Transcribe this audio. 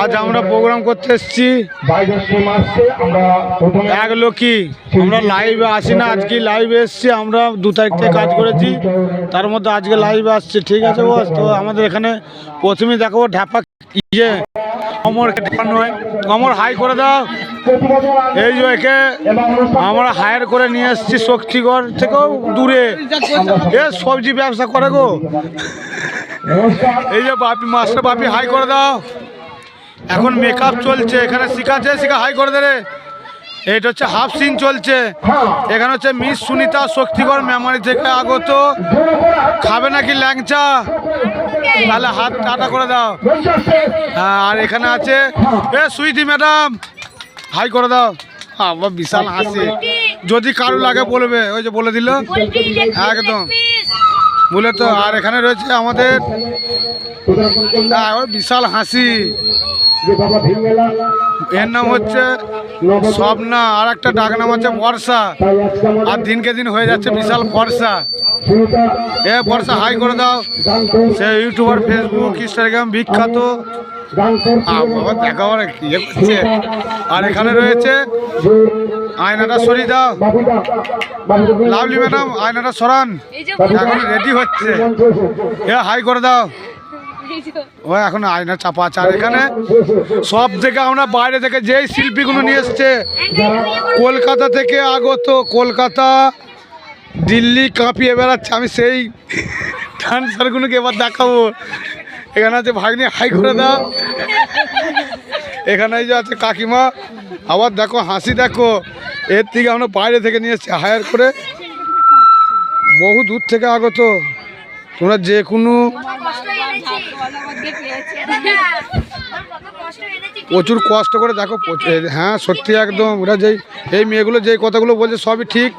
আজ আমরা প্রোগ্রাম করতে এসেছি এক লোকই। আমরা লাইভে আসি না, আজকে লাইভে এসেছি। আমরা 2 তারিখ থেকে কাজ করেছি, তার মধ্যে আজকে লাইভে আসছে। ঠিক আছে বস, তো আমাদের এখানে প্রথমেই দেখাবো ঢাপা ইয়ে কমর নয়, কমর হাই করে দাও। এই যে একে আমরা হায়ার করে নিয়ে এসেছি শক্তিগড় থেকেও দূরে। এ সবজি ব্যবসা করে গো। এই যে বাপি মাস্টার বাপি হাই করে দাও। এখন মেকআপ চলছে এখানে, শিখাচ্ছে শিখা হাই করে দে রে। এইটা হচ্ছে হাফ সিন চলছে এখানে। হচ্ছে মিস সুনিতা শক্তিগড় মেমারি থেকে আগত। খাবে নাকি ল্যাংচা? তাহলে হাত টাটা করে দাও। হ্যাঁ, আর এখানে আছে এ সুইটি ম্যাডাম, হাই করে দাও। আবার বিশাল হাসি, যদি কারো লাগে বলবে, ওই যে বলে দিল একদম বলে তো। আর এখানে রয়েছে আমাদের বিশাল হাসি, এর নাম হচ্ছে স্বপ্না, আর একটা ডাক নাম হচ্ছে বর্ষা। আর দিনকে দিন হয়ে যাচ্ছে বিশাল ফর্সা। এ বর্ষা হাই করে দাও। সে ইউটিউবার, ফেসবুক, ইনস্টাগ্রাম বিখ্যাত। বাবা দেখা ইয়ে করছে। আর এখানে রয়েছে আয়নাটা সরিয়ে দাও। লাভলি ম্যাডাম আয়নাটা সরান, এখন রেডি হচ্ছে। এ হাই করে দাও। ও এখন আয়না চাপা আছে। আর এখানে সব থেকে আমরা বাইরে থেকে যেই শিল্পীগুলো নিয়ে এসছে, কলকাতা থেকে আগত, কলকাতা দিল্লি কাঁপিয়ে বেড়াচ্ছে। আমি সেই ডান্সারগুলোকে এবার দেখাবো। এখানে আছে ভাগ্নি, হাই করে দাও। এখানে যে আছে কাকিমা, আবার দেখো হাসি দেখো। এর থেকে আমরা বাইরে থেকে নিয়ে এসছি হায়ার করে, বহু দূর থেকে আগত। তোমরা যে কোনো প্রচুর কষ্ট করে দেখো। হ্যাঁ সত্যি একদম, ওরা যেই এই মেয়েগুলো যেই কথাগুলো বলছে সবই ঠিক।